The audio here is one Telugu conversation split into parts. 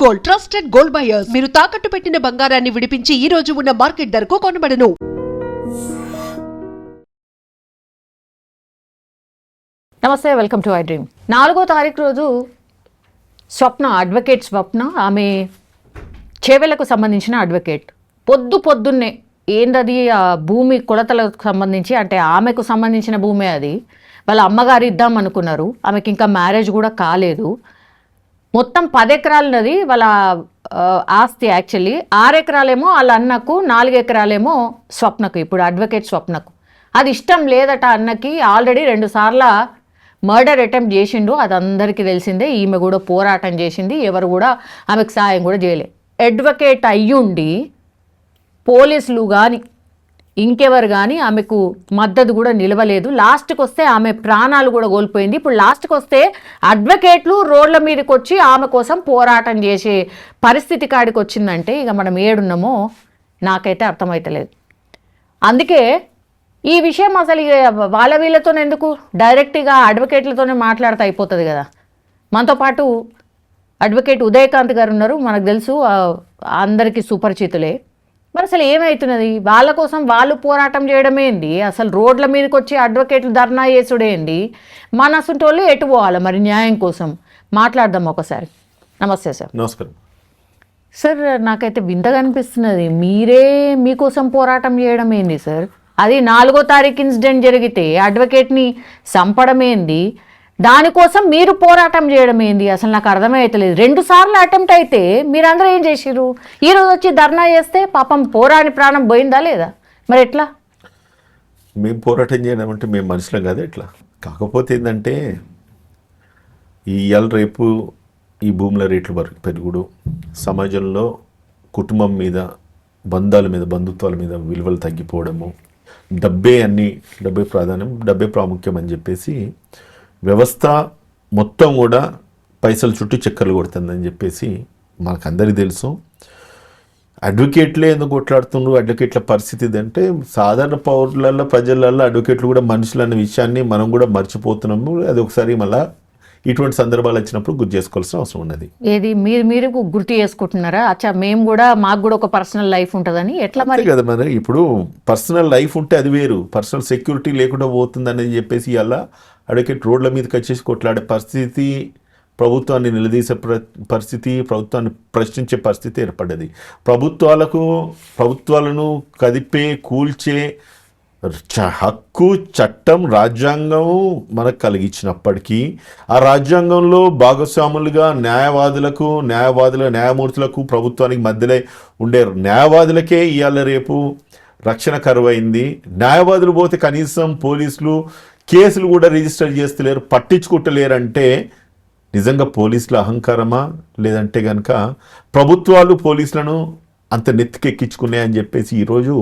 Gold, trusted gold buyers. మీరు తాకట్టు పెట్టిన బంగారాన్ని విడిపించి ఈ రోజు ఉన్న మార్కెట్ ధరకు కొనబడును. నమస్తే, వెల్కమ్ టు ఐ డ్రీమ్. 4వ తారీఖు రోజు అడ్వకేట్ స్వప్న, ఆమె చేవెళ్లకు సంబంధించిన అడ్వకేట్, పొద్దున్నే ఏందది ఆ భూమి కొలతలకు సంబంధించి, అంటే ఆమెకు సంబంధించిన భూమే అది, వాళ్ళ అమ్మగారు ఇద్దాం అనుకున్నారు. ఆమెకి ఇంకా మ్యారేజ్ కూడా కాలేదు. మొత్తం 10 ఎకరాలున్నది వాళ్ళ ఆస్తి. యాక్చువల్లీ 6 ఎకరాలేమో వాళ్ళ అన్నకు, 4 ఎకరాలేమో స్వప్నకు, ఇప్పుడు అడ్వకేట్ స్వప్నకు. అది ఇష్టం లేదట అన్నకి. ఆల్రెడీ 2 సార్లు మర్డర్ అటెంప్ట్ చేసిండు, అది అందరికీ తెలిసిందే. ఈమె కూడా పోరాటం చేసింది, ఎవరు కూడా ఆమెకు సాయం కూడా చేయలే. అడ్వకేట్ అయ్యుండి పోలీసులు కానీ ఇంకెవరు కానీ ఆమెకు మద్దతు కూడా నిలవలేదు. లాస్ట్కి వస్తే ఆమె ప్రాణాలు కూడా కోల్పోయింది. ఇప్పుడు లాస్ట్కి వస్తే అడ్వకేట్లు రోడ్ల మీదకి వచ్చి ఆమె కోసం పోరాటం చేసే పరిస్థితి కాడికి వచ్చిందంటే ఇక మనం ఏడున్నామో నాకైతే అర్థమవుతలేదు. అందుకే ఈ విషయం అసలు వాళ్ళ వీళ్ళతో ఎందుకు, డైరెక్ట్గా అడ్వకేట్లతోనే మాట్లాడితే అయిపోతుంది కదా. మనతో పాటు అడ్వకేట్ ఉదయకాంత్ గారు ఉన్నారు, మనకు తెలుసు, అందరికీ సుపరిచితులే. మరి అసలు ఏమవుతున్నది, వాళ్ళ కోసం వాళ్ళు పోరాటం చేయడం ఏంది, అసలు రోడ్ల మీదకి వచ్చి అడ్వకేట్లు ధర్నా చేసుడేంది, మన అసంటోళ్ళు ఎటు పోవాలి మరి న్యాయం కోసం? మాట్లాడదాం ఒకసారి. నమస్తే సార్. నమస్కారం సార్. నాకైతే వింతగా అనిపిస్తున్నది, మీరే మీకోసం పోరాటం చేయడం ఏంది సార్? అది 4వ తారీఖు ఇన్సిడెంట్ జరిగితే అడ్వకేట్ని చంపడం ఏంది, దానికోసం మీరు పోరాటం చేయడం ఏంది? అసలు నాకు అర్థమవుతలేదు. 2 సార్లు అటెంప్ట్ అయితే మీరందరూ ఏం చేసిర్రు? ఈరోజు వచ్చి ధర్నా చేస్తే పాపం పోరాని ప్రాణం పోయిందా లేదా? మరి ఎట్లా? మేము పోరాటం చేయడం అంటే మేము మనుషులం కాదు ఎట్లా. కాకపోతే ఏంటంటే ఇవాళ రేపు ఈ భూముల రేట్లు పెరుగుడు, సమాజంలో కుటుంబం మీద, బంధాల మీద, బంధుత్వాల మీద విలువలు తగ్గిపోవడము, డబ్బే ప్రాధాన్యం, డబ్బే ప్రాముఖ్యం అని చెప్పేసి వ్యవస్థ మొత్తం కూడా పైసలు చుట్టూ చక్కర్లు కొడుతుందని చెప్పేసి మనకందరికీ తెలుసు. అడ్వకేట్లే ఎందుకు కొట్లాడుతుండ్రు, అడ్వకేట్ల పరిస్థితి అంటే సాధారణ పౌరులలో, ప్రజలలో అడ్వకేట్లు కూడా మనుషులు అనే విషయాన్ని మనం కూడా మర్చిపోతున్నాము. అది ఒకసారి మళ్ళీ ఇటువంటి సందర్భాలు వచ్చినప్పుడు గుర్తు చేసుకోవాల్సిన అవసరం ఉన్నది. ఏది మీరు గుర్తు చేసుకుంటున్నారా? అచ్చా, మేము కూడా, మాకు కూడా ఒక పర్సనల్ లైఫ్ ఉంటుందని ఎట్లా మరి? కదా మరి ఇప్పుడు పర్సనల్ లైఫ్ ఉంటే అది వేరు, పర్సనల్ సెక్యూరిటీ లేకుండా పోతుందని చెప్పేసి ఇలా అడ్వకేట్ రోడ్ల మీదకి వచ్చేసి కొట్లాడే పరిస్థితి, ప్రభుత్వాన్ని నిలదీసే పరిస్థితి, ప్రభుత్వాన్ని ప్రశ్నించే పరిస్థితి ఏర్పడ్డది. ప్రభుత్వాలను కదిపే, కూల్చే హక్కు చట్టం, రాజ్యాంగం మనకు కలిగించినప్పటికీ ఆ రాజ్యాంగంలో భాగస్వాములుగా న్యాయమూర్తులకు ప్రభుత్వానికి మధ్యలో ఉండే న్యాయవాదులకే ఇవాళ రేపు రక్షణ కరువైంది. న్యాయవాదులు పోతే కనీసం పోలీసులు కేసులు కూడా రిజిస్టర్ చేస్తలేరు, పట్టించుకుంటలేరంటే నిజంగా పోలీసుల అహంకారమా, లేదంటే కనుక ప్రభుత్వాలు పోలీసులను అంత నెత్తికెక్కించుకున్నాయని చెప్పేసి ఈరోజు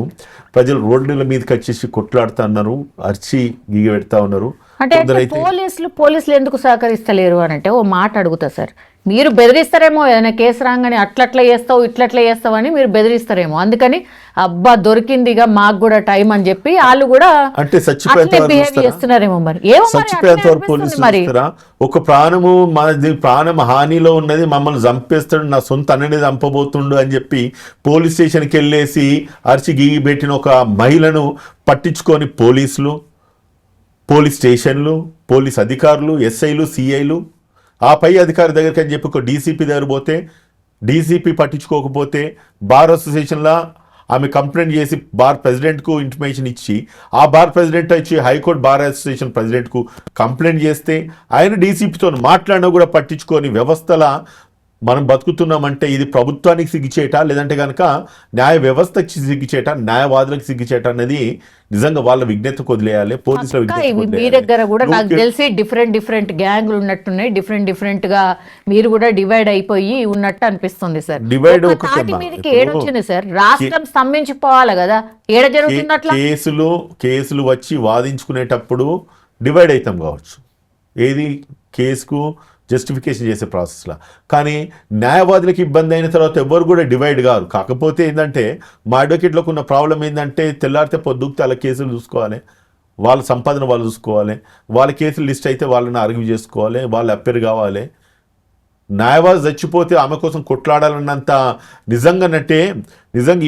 ప్రజలు రోడ్ల మీదకి వచ్చేసి కొట్లాడుతూ ఉన్నారు, అరిచి గీగ పెడతా ఉన్నారు. అంటే పోలీసులు ఎందుకు సహకరిస్తలేరు అని అంటే ఓ మాట అడుగుతా సార్. మీరు బెదిరిస్తారేమో, ఏదైనా కేసు రాగానే అట్లట్లా చేస్తావు, ఇట్లట్లా చేస్తావు అని మీరు బెదిరిస్తారేమో, అందుకని అబ్బా దొరికింది ఇక మాకు కూడా టైం అని చెప్పి వాళ్ళు కూడా అంటే చేస్తున్నారేమో. మరి ఒక ప్రాణము, ప్రాణం హానిలో ఉన్నది, మమ్మల్ని చంపేస్తాడు, నా సొంత అన్నని చంపబోతుండు అని చెప్పి పోలీస్ స్టేషన్కి వెళ్ళేసి అరిచి గీగి పెట్టిన ఒక మహిళను పట్టించుకొని పోలీస్ స్టేషన్లు, పోలీస్ అధికారులు, ఎస్ఐలు, సిఐలు, ఆ పై అధికారి దగ్గరికి అని చెప్పి ఒక డీసీపీ దగ్గర పోతే డీసీపీ పట్టించుకోకపోతే బార్ అసోసియేషన్లో ఆమె కంప్లైంట్ చేసి బార్ ప్రెసిడెంట్కు ఇంటిమేషన్ ఇచ్చి ఆ బార్ ప్రెసిడెంట్ వచ్చి హైకోర్టు బార్ అసోసియేషన్ ప్రెసిడెంట్కు కంప్లైంట్ చేస్తే ఆయన డీసీపీతో మాట్లాడినా కూడా పట్టించుకొని వ్యవస్థల మనం బతుకుతున్నామంటే ఇది ప్రభుత్వానికి సిగ్గిచేట, లేదంటే కనుక న్యాయ వ్యవస్థకి సిగ్గిచేట, న్యాయవాదులకు సిగ్గిచేట అనేది నిజంగా వాళ్ళ విజ్ఞతకు వదిలేయాలి, పోలీసుల విజ్ఞత. మీ దగ్గర కూడా నాకు తెలిసి డిఫరెంట్ గ్యాంగ్లు ఉన్నట్టున్నాయి, డిఫరెంట్ గా మీరు కూడా డివైడ్ అయిపోయి ఉన్నట్టు అనిపిస్తుంది సార్. డివైడ్ ఏడొచ్చింది సార్, రాష్ట్రం స్తంభించిపోవాలి కదా, ఏడ జరుగుతుంది అట్లా. కేసులు వచ్చి వాదించుకునేటప్పుడు డివైడ్ అవుతాం కావచ్చు, ఏది కేసుకు జస్టిఫికేషన్ చేసే ప్రాసెస్లో. కానీ న్యాయవాదులకు ఇబ్బంది అయిన తర్వాత ఎవరు కూడా డివైడ్ కాదు. కాకపోతే ఏంటంటే మా అడ్వకేట్లకు ఉన్న ప్రాబ్లం ఏంటంటే తెల్లారితే పొద్దుకు అలా కేసులు చూసుకోవాలి, వాళ్ళ సంపాదన వాళ్ళు చూసుకోవాలి, వాళ్ళ కేసులు లిస్ట్ అయితే వాళ్ళని ఆర్గ్యూ చేసుకోవాలి, వాళ్ళు అప్పేర్ కావాలి. న్యాయవాది చచ్చిపోతే ఆమె కోసం కొట్లాడాలన్నంత నిజంగా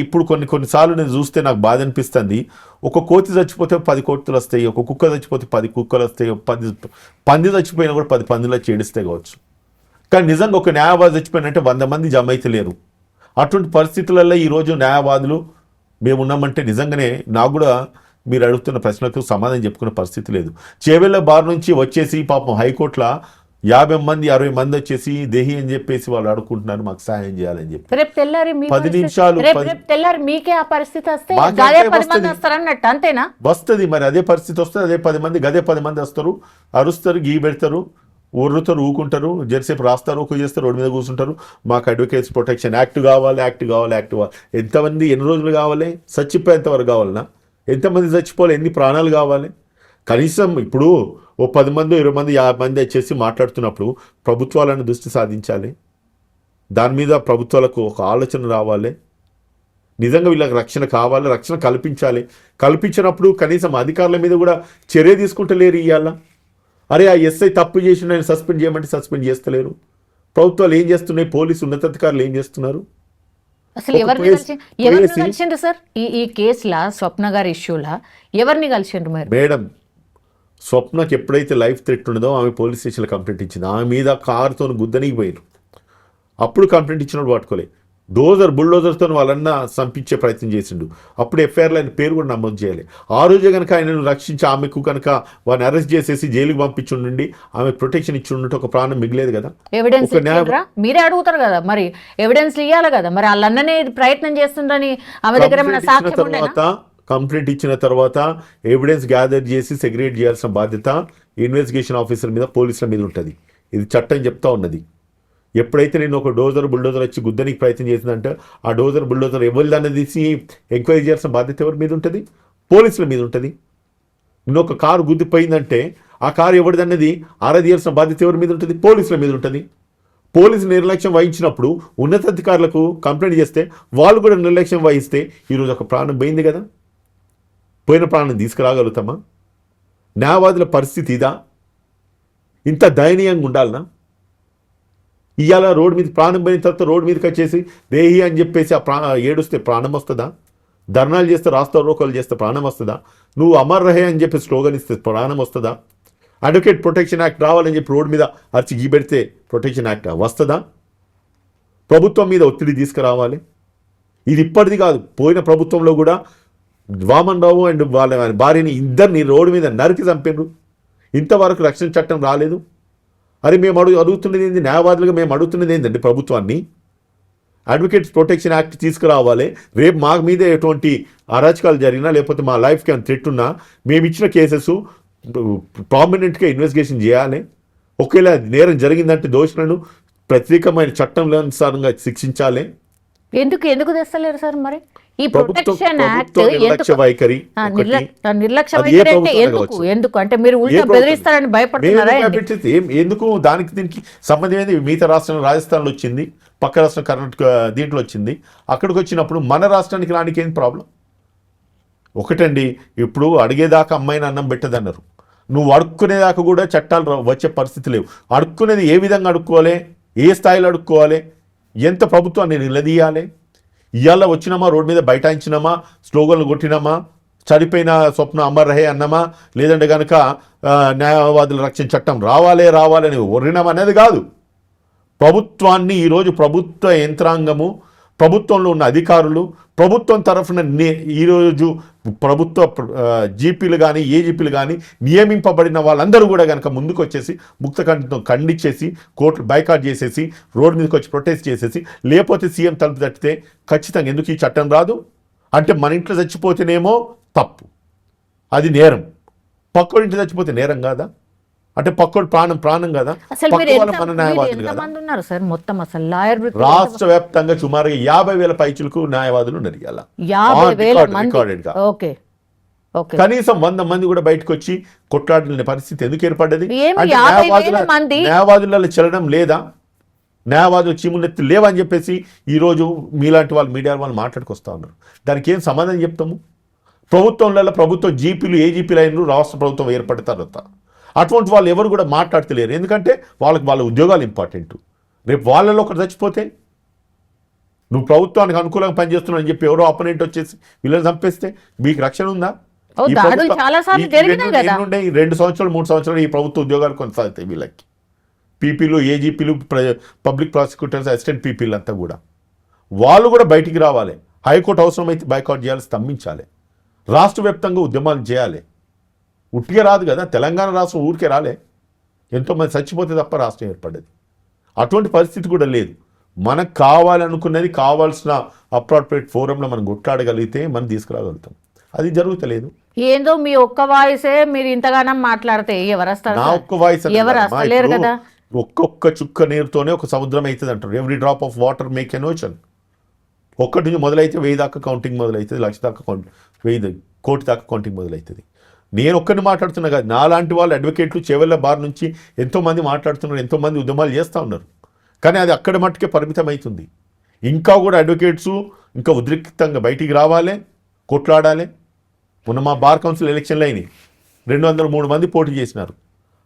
ఇప్పుడు కొన్నిసార్లు నేను చూస్తే నాకు బాధ అనిపిస్తుంది. ఒక కోతి చచ్చిపోతే 10 కోతులు వస్తాయి, ఒక కుక్క చచ్చిపోతే 10 కుక్కలు వస్తాయి, 10 పంది చచ్చిపోయినా కూడా 10 పందులు చేడిస్తాయి కావచ్చు. కానీ నిజంగా ఒక న్యాయవాది చచ్చిపోయినంటే 100 మంది జమ అయితే లేరు. అటువంటి పరిస్థితులలో ఈరోజు న్యాయవాదులు మేము ఉన్నామంటే నిజంగానే నాకు కూడా మీరు అడుగుతున్న ప్రశ్నలకు సమాధానం చెప్పుకునే పరిస్థితి లేదు. చేవెళ్ళ బార్ నుంచి వచ్చేసి పాపం హైకోర్టులో 50 మంది 60 మంది వచ్చేసి దేహి అని చెప్పేసి వాళ్ళు అడుగుకుంటున్నారు మాకు సహాయం చేయాలని చెప్పి. రేపు తెల్లారి 10 నిమిషాలు తెల్లారి మీకే ఆ పరిస్థితి వస్తే మాకే గదే అంటే 10 మంది వస్తారన్నట్టు అంతేనా? వస్తుంది మరి, అదే పరిస్థితి వస్తుంది. అదే 10 మంది గదే 10 మంది వస్తారు, అరుస్తారు, గీ పెడతారు, ఊరుతారు, ఊకుంటారు, జెర్సేపు రాస్తారు, ఒక చేస్తారు, రోడ్డు మీద కూర్చుంటారు. మాకు అడ్వకేట్స్ ప్రొటెక్షన్ యాక్ట్ కావాలి. ఎంతమంది ఎన్ని రోజులు కావాలి? చచ్చిపోయేంత వరకు కావాలన్నా? ఎంతమంది చచ్చిపోవాలి? ఎన్ని ప్రాణాలు కావాలి? కనీసం ఇప్పుడు ఓ 10 మంది 20 మంది 50 మంది వచ్చేసి మాట్లాడుతున్నప్పుడు ప్రభుత్వాలను దృష్టి సాధించాలి. దాని మీద ప్రభుత్వాలకు ఒక ఆలోచన రావాలి. నిజంగా వీళ్ళకి రక్షణ కావాలి, రక్షణ కల్పించినప్పుడు కనీసం అధికారుల మీద కూడా చర్య తీసుకుంటలేరు. ఇవాళ అరే ఆ ఎస్ఐ తప్పు చేసిన ఆయన సస్పెండ్ చేయమంటే సస్పెండ్ చేస్తలేరు. ప్రభుత్వాలు ఏం చేస్తున్నాయి? పోలీసు ఉన్నతాధికారులు ఏం చేస్తున్నారు? అసలు ఎవరిని కలిసిండ్రు సార్ ఈ కేసులా? స్వప్న గారి ఇష్యూలా ఎవరిని కలిసిండ్రు మరి? మేడం, స్వప్నకి ఎప్పుడైతే లైఫ్ థ్రెట్ ఉన్నదో ఆమె పోలీస్ స్టేషన్లో కంప్లైంట్ ఇచ్చింది. ఆమె మీద కారుతో గుద్దనికి పోయారు. అప్పుడు కంప్లైంట్ ఇచ్చినప్పుడు పట్టుకోలే. బుల్డోజర్తో వాళ్ళన్నా చంపించే ప్రయత్నం చేసిండు. అప్పుడు ఎఫ్ఐఆర్లో ఆయన పేరు కూడా నమోదు చేయాలి. ఆ రోజే కనుక ఆయనను రక్షించి ఆమెకు కనుక వాడిని అరెస్ట్ చేసేసి జైలుకి పంపించుండి ఆమె ప్రొటెక్షన్ ఇచ్చి ఉంటే ఒక ప్రాణం మిగిలేదు కదా. ఎవిడెన్స్ మీరే అడుగుతారు కదా, మరి ఎవిడెన్స్ ఇవ్వాలి కదా. మరి వాళ్ళన్ననే ప్రయత్నం చేస్తుందని ఆమె దగ్గర కంప్లైంట్ ఇచ్చిన తర్వాత ఎవిడెన్స్ గ్యాదర్ చేసి సెగ్రిగేట్ చేయాల్సిన బాధ్యత ఇన్వెస్టిగేషన్ ఆఫీసర్ మీద, పోలీసుల మీద ఉంటుంది. ఇది చట్టం చెప్తా ఉన్నది. ఎప్పుడైతే నేను ఒక బుల్డోజర్ వచ్చి గుద్దనికి ప్రయత్నం చేసిందంటే ఆ బుల్డోజర్ ఎవరిదన్న తీసి ఎంక్వైరీ చేయాల్సిన బాధ్యత ఎవరి మీద ఉంటుంది? పోలీసుల మీద ఉంటుంది. నేను ఒక కారు గుద్దిపోయిందంటే ఆ కారు ఎవరిదన్నది ఆరాధించాల్సిన బాధ్యత ఎవరి మీద ఉంటుంది? పోలీసుల మీద ఉంటుంది. పోలీసు నిర్లక్ష్యం వహించినప్పుడు ఉన్నతాధికారులకు కంప్లైంట్ చేస్తే వాళ్ళు కూడా నిర్లక్ష్యం వహిస్తే ఈరోజు ఒక ప్రాణం పోయింది కదా. పోయిన ప్రాణం తీసుకురాగలుగుతామా? న్యాయవాదుల పరిస్థితి ఇదా? ఇంత దయనీయంగా ఉండాలనా? ఇవాళ రోడ్డు మీద ప్రాణం పోయిన తర్వాత రోడ్డు మీదకి వచ్చేసి దేహి అని చెప్పేసి ఏడుస్తే ప్రాణం వస్తుందా? ధర్నాలు చేస్తే, రాస్తా రోకోలు చేస్తే ప్రాణం వస్తుందా? నువ్వు అమర్ రహే అని చెప్పి స్లోగన్ ఇస్తే ప్రాణం వస్తుందా? అడ్వకేట్ ప్రొటెక్షన్ యాక్ట్ రావాలని చెప్పి రోడ్డు మీద అరిచి గీబెడితే ప్రొటెక్షన్ యాక్ట్ వస్తుందా? ప్రభుత్వం మీద ఒత్తిడి తీసుకురావాలి. ఇది ఇప్పటిది కాదు, పోయిన ప్రభుత్వంలో కూడా వామన్ రావు అండ్ వాళ్ళ భార్యని ఇద్దరిని రోడ్డు మీద నరికి చంపారు. ఇంతవరకు రక్షణ చట్టం రాలేదు. అరే మేము అడుగుతున్నది ఏంది? న్యాయవాదులుగా మేము అడుగుతున్నది ఏంటంటే ప్రభుత్వాన్ని అడ్వకేట్స్ ప్రొటెక్షన్ యాక్ట్ తీసుకురావాలి. రేపు మా మీద ఎటువంటి అరాచకాలు జరిగినా లేకపోతే మా లైఫ్కి ఏమైనా థ్రెట్ ఉన్నా మేము ఇచ్చిన కేసెస్ ప్రామినెంట్గా ఇన్వెస్టిగేషన్ చేయాలి. ఒకవేళ నేరం జరిగిందంటే దోషులను ప్రత్యేకమైన చట్టంలో అనుసారంగా శిక్షించాలి. ఎందుకు తెస్తలేరు సార్ మరి ఈ ప్రొటెక్షన్ యాక్ట్? నిర్లక్ష్య వైఖరి అంటే ఎందుకు అంటే మీరు ఉల్టా బెదిరిస్తారని భయపడుతున్నారా? ఎందుకు? దానికి దీనికి సంబంధం ఏంది? మిగతా రాష్ట్రంలో రాజస్థాన్లో వచ్చింది, పక్క రాష్ట్రం కర్ణాటక దీంట్లో వచ్చింది. అక్కడికి వచ్చినప్పుడు మన రాష్ట్రానికి రానికి ఏంది ప్రాబ్లం? ఒకటండి, ఇప్పుడు అడిగేదాకా అమ్మాయిని అన్నం పెట్టదన్నారు. నువ్వు అడుక్కునేదాకా కూడా చట్టాలు వచ్చే పరిస్థితి లేవు. అడుక్కునేది ఏ విధంగా అడుక్కోవాలి, ఏ స్థాయిలో అడుక్కోవాలి, ఎంత ప్రభుత్వాన్ని నిలదీయాలి? ఇవాళ వచ్చినామా రోడ్డు మీద బైఠాయించినామా, స్లోగన్లు కొట్టినామా, చనిపోయిన స్వప్న అమర్ రహే అన్నమా, లేదంటే కనుక న్యాయవాదుల రక్షణ చట్టం రావాలని ఒర్రినామా అనేది కాదు. ప్రభుత్వాన్ని ఈరోజు ప్రభుత్వ యంత్రాంగము, ప్రభుత్వంలో ఉన్న అధికారులు, ప్రభుత్వం తరఫున ఈరోజు ప్రభుత్వ జీపీలు కానీ ఏజీపీలు కానీ నియమింపబడిన వాళ్ళందరూ కూడా కనుక ముందుకు వచ్చేసి ముక్తకంఠంతో ఖండించేసి కోర్టు బైకాట్ చేసేసి రోడ్డు మీదకి వచ్చి ప్రొటెస్ట్ చేసేసి, లేకపోతే సీఎం తలుపు తట్టితే ఖచ్చితంగా ఎందుకు ఈ చట్టం రాదు అంటే మన ఇంట్లో చచ్చిపోతేనేమో తప్పు, అది నేరం. పక్కోడి ఇంట్లో చచ్చిపోతే నేరం కాదా? అంటే పక్కోడు ప్రాణం కదా. రాష్ట్ర వ్యాప్తంగా సుమారుగా 50,000 పైచులకు న్యాయవాదులు ఉన్నారు. కనీసం 100 మంది కూడా బయటకు వచ్చి కొట్లాడిన పరిస్థితి ఎందుకు ఏర్పడ్డది? న్యాయవాదులలో చెల్లడం లేదా? న్యాయవాదులు చీములెత్తి లేవని చెప్పేసి ఈరోజు మీలాంటి వాళ్ళు మీడియా వాళ్ళు మాట్లాడుకొస్తా ఉన్నారు. దానికి ఏం సమాధానం చెప్తాము? ప్రభుత్వ జీపీలు ఏజీపీలు అయిన రాష్ట్ర ప్రభుత్వం ఏర్పడిన తర్వాత అటువంటి వాళ్ళు ఎవరు కూడా మాట్లాడతలేరు. ఎందుకంటే వాళ్ళకి వాళ్ళ ఉద్యోగాలు ఇంపార్టెంట్. రేపు వాళ్ళలో ఒకరు చచ్చిపోతే నువ్వు ప్రభుత్వానికి అనుకూలంగా పనిచేస్తున్నావు అని చెప్పి ఎవరో అపోనెంట్ వచ్చేసి వీళ్ళని చంపేస్తే మీకు రక్షణ ఉందా? ఓ, ఈ దాడులు ప్రభుత్వం- చాలాసార్లు ఈ జరిగినాయి ఎన్ని కదా. ఉండే? ఈ 2 సంవత్సరాలు 3 సంవత్సరాలు ఈ ప్రభుత్వ ఉద్యోగాలు కొనసాగుతాయి వీళ్ళకి. పీపీలు, ఏజీపీలు, పబ్లిక్ ప్రాసిక్యూటర్స్, అసిస్టెంట్ పీపీలు అంతా కూడా వాళ్ళు కూడా బయటికి రావాలి. హైకోర్టు అవసరమైతే బైకాట్ చేయాలి, స్తంభించాలి. రాష్ట్ర వ్యాప్తంగా ఉద్యమాలు చేయాలి. ఉట్టిగా రాదు కదా, తెలంగాణ రాష్ట్రం ఊరికే రాలే, ఎంతోమంది చచ్చిపోతే తప్ప రాష్ట్రం ఏర్పడ్డది. అటువంటి పరిస్థితి కూడా లేదు. మనకు కావాలనుకున్నది కావాల్సిన అప్రాప్రియేట్ ఫోరంలో మనం కొట్లాడగలిగితే మనం తీసుకురాగలుగుతాం. అది జరుగుతలేదు. ఏందో మీ ఒక్క వాయిసే మీరు ఇంతగానం మాట్లాడితే ఎవరు వస్తారు నా సార్? ఒక్క వాయిస్ ఎవరు వస్తలేరు కదా. ఒక్కొక్క చుక్క నీరుతోనే ఒక సముద్రం అవుతుంది అంటారు. Every drop of water make an ocean. ఒక్కటి నుంచి మొదలైతే 1000 దాకా కౌంటింగ్ మొదలవుతుంది, 1,00,000 దాకా 1000 కోటి దాకా కౌంటింగ్ మొదలవుతుంది. నేను ఒక్కరిని మాట్లాడుతున్నా కదా, నాలాంటి వాళ్ళు అడ్వకేట్లు చేవెళ్ళ బార్ నుంచి ఎంతోమంది మాట్లాడుతున్నారు, ఎంతోమంది ఉద్యమాలు చేస్తూ ఉన్నారు. కానీ అది అక్కడ మట్టుకే పరిమితం అవుతుంది. ఇంకా కూడా అడ్వకేట్స్ ఇంకా ఉద్రిక్తంగా బయటికి రావాలి, కొట్లాడాలి. మొన్న మా బార్ కౌన్సిల్ ఎలక్షన్లు అయినాయి, 203 మంది పోటీ చేసినారు.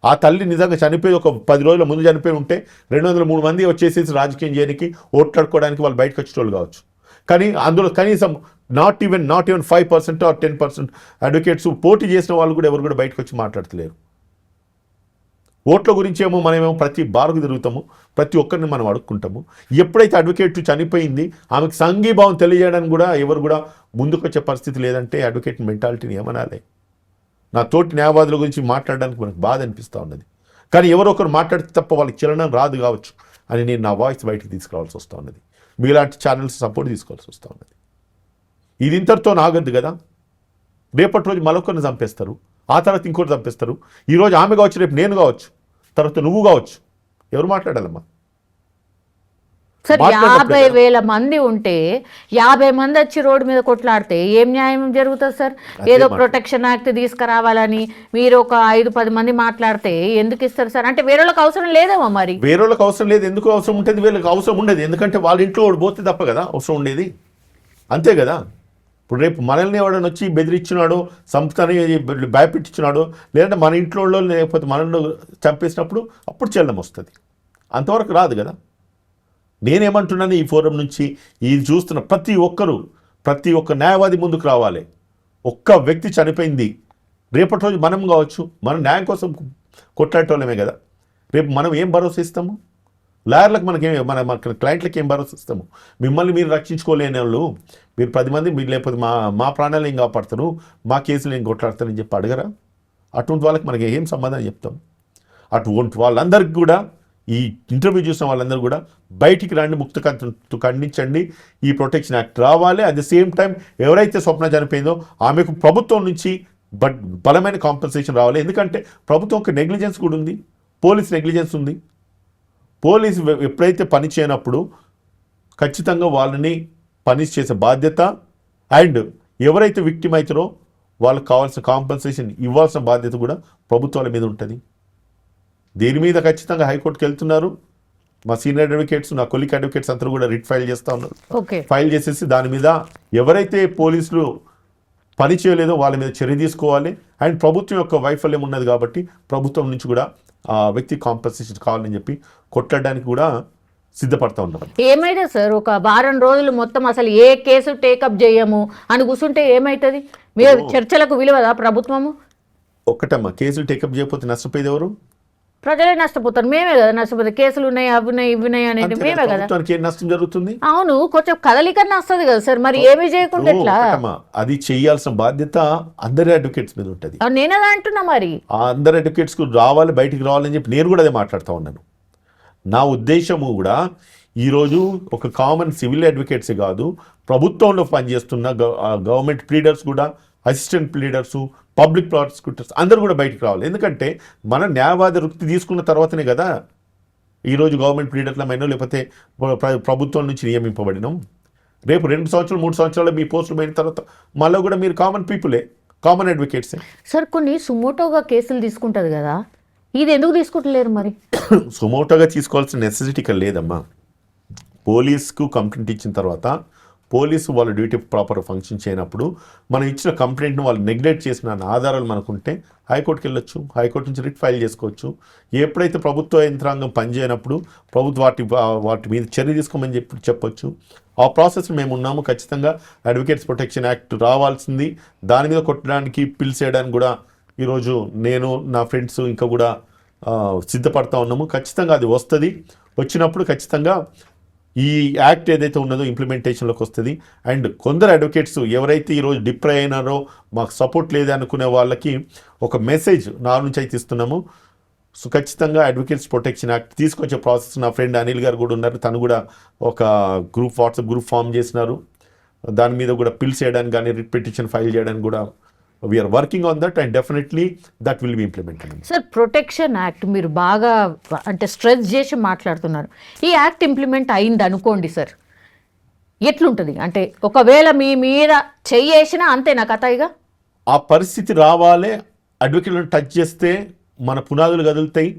ఆ తల్లి నిజంగా చనిపోయి ఒక 10 రోజుల ముందు చనిపోయి ఉంటే 203 మంది వచ్చేసేసి రాజకీయం చేయడానికి, ఓట్లాడుకోవడానికి వాళ్ళు బయటకు వచ్చేటోళ్ళు కావచ్చు. కానీ అందులో కనీసం నాట్ ఈవెన్ 5% ఆర్ 10% అడ్వకేట్స్ పోటీ చేసిన వాళ్ళు కూడా ఎవరు కూడా బయటకు వచ్చి మాట్లాడతలేరు. ఓట్ల గురించి ఏమో మనమేమో ప్రతి బార్కు తిరుగుతాము, ప్రతి ఒక్కరిని మనం అడుక్కుంటాము. ఎప్పుడైతే అడ్వకేట్ చనిపోయింది ఆమెకు సంఘీభావం తెలియజేయడానికి కూడా ఎవరు కూడా ముందుకు వచ్చే పరిస్థితి లేదంటే అడ్వకేట్ మెంటాలిటీని ఏమనాలి? నా తోటి న్యాయవాదుల గురించి మాట్లాడడానికి మనకు బాధ అనిపిస్తూ ఉన్నది. కానీ ఎవరో ఒకరు మాట్లాడితే తప్ప వాళ్ళకి చలనం రాదు కావచ్చు అని నేను నా వాయిస్ బయటికి తీసుకురావాల్సి వస్తూ ఉన్నది. మీలాంటి ఛానల్స్ సపోర్ట్ తీసుకోవాల్సి వస్తూ ఉన్నది. ఇది ఇంతటితో ఆగద్దు కదా. రేపటి రోజు మరొకరిని చంపేస్తారు, ఆ తర్వాత ఇంకోటి చంపేస్తారు. ఈరోజు ఆమె కావచ్చు, రేపు నేను కావచ్చు, తర్వాత నువ్వు కావచ్చు. ఎవరు మాట్లాడాలమ్మా? సార్, మాట్లాడినప్పుడే 50,000 మంది ఉంటే 50 మంది వచ్చి రోడ్డు మీద కొట్లాడితే ఏం న్యాయం జరుగుతుంది సార్? ఏదో ప్రొటెక్షన్ యాక్ట్ తీసుకురావాలని మీరు ఒక 5-10 మంది మాట్లాడితే ఎందుకు ఇస్తారు సార్? అంటే వేరే వాళ్ళకి అవసరం లేదేమో మరి. వేరే వాళ్ళకి అవసరం లేదు. ఎందుకు అవసరం ఉంటుంది? వీళ్ళకి అవసరం ఉండేది. ఎందుకంటే వాళ్ళ ఇంట్లో వాడు పోతే తప్ప కదా అవసరం ఉండేది. అంతే కదా. ఇప్పుడు రేపు మనల్ని ఎవడని వచ్చి బెదిరించినాడు, సంస్థని భయపెట్టించినాడు, లేదంటే మన ఇంట్లో లేకపోతే మనల్ని చంపేసినప్పుడు అప్పుడు చెల్లం వస్తుంది. అంతవరకు రాదు కదా. నేనేమంటున్నాను, ఈ ఫోరం నుంచి ఇది చూస్తున్న ప్రతి ఒక్క న్యాయవాది ముందుకు రావాలి. ఒక్క వ్యక్తి చనిపోయింది, రేపటి రోజు మనం కావచ్చు, మనం న్యాయం కోసం కొట్లాడేటోళ్ళమే కదా. రేపు మనం ఏం భరోసా ఇస్తాము? లాయర్లకు మన క్లయింట్లకి ఏం భరోసా ఇస్తాము? మిమ్మల్ని మీరు రక్షించుకోలేని వాళ్ళు, మీరు 10 మంది మీరు లేకపోతే మా ప్రాణాలు ఏం కాపాడతారు, మా కేసులు ఏం కొట్లాడతారని చెప్పి అడగరా? అటువంటి వాళ్ళకి మనకి ఏం సమాధానం చెప్తాం? అటువంటి వాళ్ళందరికీ కూడా, ఈ ఇంటర్వ్యూ చూసిన వాళ్ళందరూ కూడా బయటికి రండి, ముక్త ఖండించండి. ఈ ప్రొటెక్షన్ యాక్ట్ రావాలి. అట్ ది సేమ్ టైం ఎవరైతే స్వప్న చనిపోయిందో ఆమెకు ప్రభుత్వం నుంచి బలమైన కాంపెన్సేషన్ రావాలి. ఎందుకంటే ప్రభుత్వం ఒక నెగ్లిజెన్స్ కూడా ఉంది, పోలీస్ నెగ్లిజెన్స్ ఉంది. పోలీసు ఎప్పుడైతే పని చేయనప్పుడు ఖచ్చితంగా వాళ్ళని పనిష్ చేసే బాధ్యత, అండ్ ఎవరైతే విక్టిమ్ అవుతారో వాళ్ళకి కావాల్సిన కాంపెన్సేషన్ ఇవ్వాల్సిన బాధ్యత కూడా ప్రభుత్వాల మీద ఉంటుంది. దీని మీద ఖచ్చితంగా హైకోర్టుకి వెళ్తున్నారు మా సీనియర్ అడ్వకేట్స్, నా కొలీగ్ అడ్వకేట్స్ అందరూ కూడా రిట్ ఫైల్ చేస్తూ ఉన్నారు. ఫైల్ చేసేసి దాని మీద ఎవరైతే పోలీసులు పని చేయలేదో వాళ్ళ మీద చర్య తీసుకోవాలి. అండ్ ప్రభుత్వం యొక్క వైఫల్యం ఉన్నది కాబట్టి ప్రభుత్వం నుంచి కూడా ఆ వ్యక్తి కాంపెన్సేషన్ కావాలని చెప్పి కొట్టడానికి కూడా సిద్ధపడతా ఉన్నాం. ఏమైతే సార్ ఒక వారం రోజులు మొత్తం అసలు ఏ కేసు టేకప్ చేయము అని కూర్చుంటే ఏమవుతుంది? మీరు చర్చలకు విలువదా ప్రభుత్వము? ఒక్కటమ్మా, కేసులు టేకప్ చేయకపోతే నష్టపోయేది ఎవరు? ప్రజలే నష్టపోతారు. మేమే కదా నష్టపోతారు. కేసులు ఉన్నాయి, అవి ఉన్నాయి, ఇవి ఉన్నాయి అనేది మేమే కదా. ప్రభుత్వానికి ఏం నష్టం జరుగుతుంది? అవును, కొంచెం కదలికన్నా వస్తుంది కదా సార్. మరి ఏమీ చేయకుండా ఎట్లా? అది చేయాల్సిన బాధ్యత అందరి అడ్వకేట్స్ మీద ఉంటుంది. నేనదా అంటున్నా. మరి ఆ అందరి అడ్వకేట్స్ రావాలి, బయటికి రావాలని చెప్పి నేను కూడా అదే మాట్లాడుతూ ఉన్నాను. నా ఉద్దేశము కూడా ఈరోజు ఒక కామన్ సివిల్ అడ్వకేట్సే కాదు, ప్రభుత్వంలో పనిచేస్తున్న గవర్నమెంట్ ప్లీడర్స్ కూడా, అసిస్టెంట్ ప్లీడర్సు, పబ్లిక్ ప్రాసిక్యూటర్స్ అందరూ కూడా బయటకు రావాలి. ఎందుకంటే మన న్యాయవాద వృత్తి తీసుకున్న తర్వాతనే కదా ఈరోజు గవర్నమెంట్ ప్లీడర్లమైనా లేకపోతే ప్రభుత్వం నుంచి నియమింపబడినాం. రేపు 2 సంవత్సరాలు 3 సంవత్సరాలు మీ పోస్టులు పోయిన తర్వాత మళ్ళీ కూడా మీరు కామన్ పీపులే, కామన్ అడ్వకేట్సే. సార్ కొన్ని సుమోటోగా కేసులు తీసుకుంటుంది కదా, ఇది ఎందుకు తీసుకుంటలేరు మరి? సుమోటోగా తీసుకోవాల్సిన నెసెసిటీ ఇక్కడ లేదమ్మా. పోలీస్కు కంప్లైంట్ ఇచ్చిన తర్వాత పోలీసు వాళ్ళ డ్యూటీ ప్రాపర్ ఫంక్షన్ చేయనప్పుడు మనం ఇచ్చిన కంప్లైంట్ను వాళ్ళు నెగ్లెక్ట్ చేసిన ఆధారాలు మనకుంటే హైకోర్టుకి వెళ్ళొచ్చు, హైకోర్టు నుంచి రిట్ ఫైల్ చేసుకోవచ్చు. ఎప్పుడైతే ప్రభుత్వ యంత్రాంగం పనిచేయనప్పుడు వాటి మీద చర్య తీసుకోమని చెప్పొచ్చు. ఆ ప్రాసెస్ మేము ఉన్నాము. ఖచ్చితంగా అడ్వకేట్స్ ప్రొటెక్షన్ యాక్ట్ రావాల్సింది. దాని మీద కొట్టడానికి పిలిచేయడానికి కూడా ఈరోజు నేను నా ఫ్రెండ్స్ ఇంకా కూడా సిద్ధపడతా ఉన్నాము. ఖచ్చితంగా అది వస్తుంది. వచ్చినప్పుడు ఖచ్చితంగా ఈ యాక్ట్ ఏదైతే ఉన్నదో ఇంప్లిమెంటేషన్లోకి వస్తుంది. అండ్ కొందరు అడ్వకేట్స్ ఎవరైతే ఈరోజు డిప్రై అయినారో, మాకు సపోర్ట్ లేదు అనుకునే వాళ్ళకి ఒక మెసేజ్ నా నుంచి అయితే ఇస్తున్నాము. సో ఖచ్చితంగా అడ్వకేట్స్ ప్రొటెక్షన్ యాక్ట్ తీసుకొచ్చే ప్రాసెస్ నా ఫ్రెండ్ అనిల్ గారు కూడా ఉన్నారు. తను కూడా ఒక వాట్సాప్ గ్రూప్ ఫామ్ చేసినారు. దాని మీద కూడా పిల్స్ చేయడానికి కానీ రిట్ పిటిషన్ ఫైల్ చేయడానికి కూడా we are working on that and definitely that will be implemented. Sir, protection act మీరు బాగా అంటే స్ట్రెస్ చేసి మాట్లాడుతున్నారు. ఈ యాక్ట్ ఇంప్లిమెంట్ అయింది అనుకోండి సార్, ఎట్లుంటుంది? అంటే ఒకవేళ మీ మీద చెయ్యేసినా అంతేనా కథయిగా? ఆ పరిస్థితి రావాలే. అడ్వకేట్లను టచ్ చేస్తే మన పునాదులు కదులుతాయి,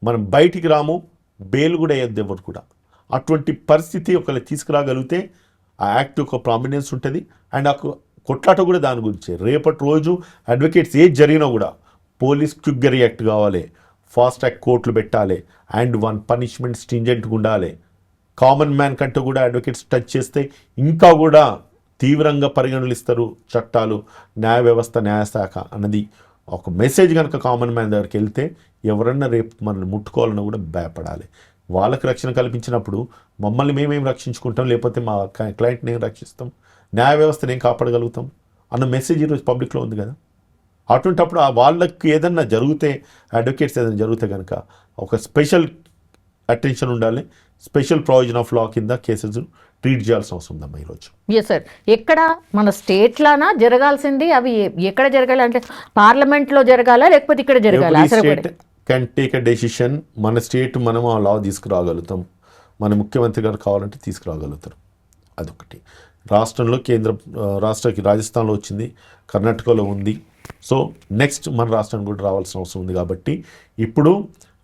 మనం బయటికి రాము, బెయిల్ కూడా వేయద్దు ఎవరు కూడా. అటువంటి పరిస్థితి ఒకవేళ తీసుకురాగలిగితే ఆ యాక్ట్ ఒక ప్రామినెన్స్ ఉంటుంది. అండ్ ఆ కొట్లాట కూడా దాని గురించే. రేపటి రోజు అడ్వకేట్స్ ఏది జరిగినా కూడా పోలీస్ క్విక్గా రియాక్ట్ కావాలి, ఫాస్ట్ ట్రాక్ కోర్టులు పెట్టాలి, అండ్ వన్ పనిష్మెంట్ స్ట్రింజెంట్గా ఉండాలి. కామన్ మ్యాన్ కంటే కూడా అడ్వకేట్స్ టచ్ చేస్తే ఇంకా కూడా తీవ్రంగా పరిగణలు ఇస్తారు చట్టాలు, న్యాయ వ్యవస్థ, న్యాయశాఖ అన్నది ఒక మెసేజ్ కనుక కామన్ మ్యాన్ దగ్గరికి వెళ్తే ఎవరన్నా రేపు మనల్ని ముట్టుకోవాలన్నా కూడా భయపడాలి. వాళ్ళకి రక్షణ కల్పించినప్పుడు మమ్మల్ని మేమేం రక్షించుకుంటాం, లేకపోతే మా క్లయింట్ని ఏం రక్షిస్తాం, న్యాయ వ్యవస్థను ఏం కాపాడగలుగుతాం అన్న మెసేజ్ ఈరోజు పబ్లిక్లో ఉంది కదా. అటువంటిప్పుడు వాళ్ళకి ఏదన్నా జరిగితే, అడ్వకేట్స్ ఏదైనా జరిగితే కనుక ఒక స్పెషల్ అటెన్షన్ ఉండాలి. స్పెషల్ ప్రొవిజన్ ఆఫ్ లా కింద కేసెస్ ట్రీట్ చేయాల్సిన అవసరం ఉందమ్మా ఈరోజు. Yes sir. ఎక్కడ మన స్టేట్లానా జరగాల్సింది? అవి ఎక్కడ జరగాలి? అంటే పార్లమెంట్లో జరగాలా లేకపోతే ఇక్కడ జరగాలా? State can take a decision. మన స్టేట్ మనం ఆ లా తీసుకురాగలుగుతాం. మన ముఖ్యమంత్రి గారు కావాలంటే తీసుకురాగలుగుతారు. అదొకటి. రాష్ట్రంలో రాష్ట్రకి రాజస్థాన్లో వచ్చింది, కర్ణాటకలో ఉంది. సో నెక్స్ట్ మన రాష్ట్రానికి కూడా రావాల్సిన అవసరం ఉంది. కాబట్టి ఇప్పుడు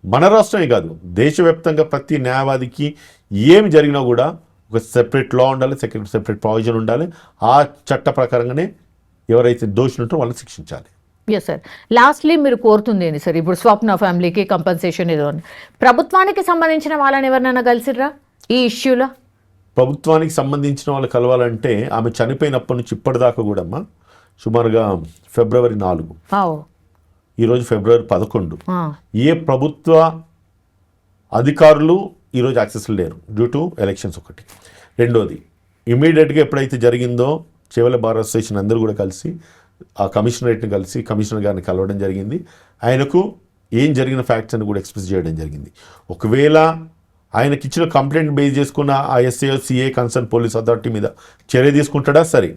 మన రాష్ట్రమే కాదు, దేశవ్యాప్తంగా ప్రతి న్యాయవాదికి ఏమి జరిగినా కూడా ఒక సెపరేట్ లా ఉండాలి, సెపరేట్ ప్రొవిజన్ ఉండాలి. ఆ చట్ట ప్రకారంగానే ఎవరైతే దోషులు ఉంటారో వాళ్ళని శిక్షించాలి. Yes sir. లాస్ట్లీ మీరు కోరుతుంది ఏంటి సార్? ఇప్పుడు స్వప్న ఫ్యామిలీకి కంపన్సేషన్ ఏదో అని ప్రభుత్వానికి సంబంధించిన వాళ్ళని ఎవరినైనా కలిసిర్రా ఈ ఇష్యూలో? ప్రభుత్వానికి సంబంధించిన వాళ్ళు కలవాలంటే ఆమె చనిపోయినప్పటి నుంచి ఇప్పటిదాకా కూడా అమ్మా సుమారుగా ఫిబ్రవరి 4, ఈరోజు ఫిబ్రవరి 11, ఏ ప్రభుత్వ అధికారులు ఈరోజు యాక్సెస్లో లేరు డ్యూ టు ఎలక్షన్స్. ఒకటి. రెండోది, ఇమీడియట్గా ఎప్పుడైతే జరిగిందో చేవెళ్ళ బార్ అసోసియేషన్ అందరూ కూడా కలిసి ఆ కమిషనరేట్ని కలిసి కమిషనర్ గారిని కలవడం జరిగింది. ఆయనకు ఏం జరిగిన ఫ్యాక్ట్స్ అని కూడా ఎక్స్ప్రెస్ చేయడం జరిగింది. ఒకవేళ ఆయనకి ఇచ్చిన కంప్లైంట్ బేస్ చేసుకున్న ఆ SA CA concern police authority మీద చర్య తీసుకుంటాడా సరే,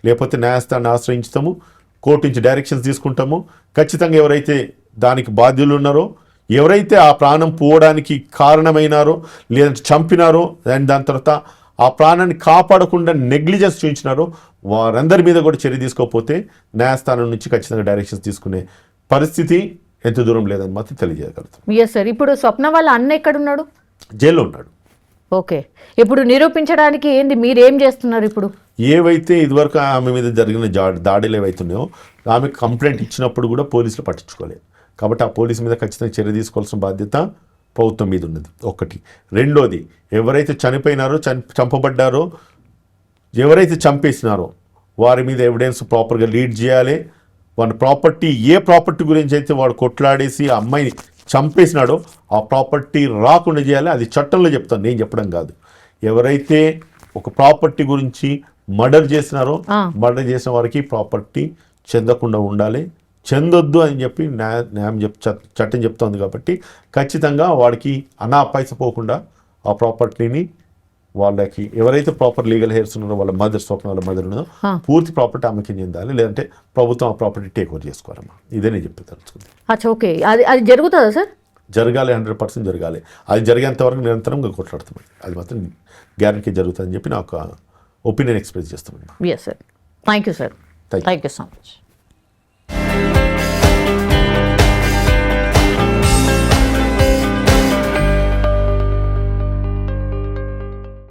లేకపోతే న్యాయస్థానాన్ని ఆశ్రయించుతాము, కోర్టు నుంచి డైరెక్షన్స్ తీసుకుంటాము. ఖచ్చితంగా ఎవరైతే దానికి బాధ్యులు ఉన్నారో, ఎవరైతే ఆ ప్రాణం పోవడానికి కారణమైనారో, లేదంటే చంపినారో, అండ్ దాని తర్వాత ఆ ప్రాణాన్ని కాపాడకుండా నెగ్లిజెన్స్ చూపించినారో వారందరి మీద కూడా చర్య తీసుకోకపోతే న్యాయస్థానం నుంచి ఖచ్చితంగా డైరెక్షన్స్ తీసుకునే పరిస్థితి ఎంత దూరం లేదని మాత్రం తెలియజేయగలుగుతాం. Yes sir. ఇప్పుడు స్వప్న వాళ్ళ అన్న ఎక్కడున్నాడు? జైల్లో ఉన్నాడు. ఓకే. ఇప్పుడు నిరూపించడానికి ఏంది మీరేం చేస్తున్నారు ఇప్పుడు? ఏవైతే ఇదివరకు ఆమె మీద జరిగిన దాడులు ఏవైతున్నాయో ఆమె కంప్లైంట్ ఇచ్చినప్పుడు కూడా పోలీసులు పట్టించుకోలేదు. కాబట్టి ఆ పోలీసు మీద ఖచ్చితంగా చర్య తీసుకోవాల్సిన బాధ్యత ప్రభుత్వం మీద ఉన్నది. ఒకటి. రెండోది, ఎవరైతే చనిపోయినారో, చంపబడ్డారో, ఎవరైతే చంపేసినారో వారి మీద ఎవిడెన్స్ ప్రాపర్గా లీడ్ చేయాలి. వాడి ప్రాపర్టీ, ఏ ప్రాపర్టీ గురించి అయితే వాడు కొట్లాడేసి ఆ అమ్మాయిని చంపేసినాడో ఆ ప్రాపర్టీ రాకుండా చేయాలి. అది చట్టంలో చెప్తాను, నేను చెప్పడం కాదు. ఎవరైతే ఒక ప్రాపర్టీ గురించి మర్డర్ చేసినారో, మర్డర్ చేసిన వారికి ప్రాపర్టీ చెందకుండా ఉండాలి. చెందొద్దు అని చెప్పి న్యాయం చట్టం చెప్తోంది. కాబట్టి ఖచ్చితంగా వాడికి పైస పోకుండా ఆ ప్రాపర్టీని వాళ్ళకి ఎవరైతే ప్రాపర్ లీగల్ హెయిర్స్ ఉన్నారో వాళ్ళ మదర్, స్వప్న వాళ్ళ మదర్ ఉన్నదో పూర్తి ప్రాపర్టీ ఆమెకి చెందాలి. లేదంటే ప్రభుత్వం ఆ ప్రాపర్టీ టేక్ ఓవర్ చేసుకోవాలమ్మా. ఇదే నేను చెప్పి తెలుసుకుంది. ఓకే. అది జరుగుతుందా సార్? జరగాలి, 100% జరగాలి. అది జరిగేంత వరకు నిరంతరంగా కొట్లాడుతాం. అది మాత్రం గ్యారంటీ జరుగుతుందని చెప్పి నాకు ఒపీనియన్ ఎక్స్ప్రెస్ చేస్తామండి. Yes sir. Thank you sir. Thank you so much.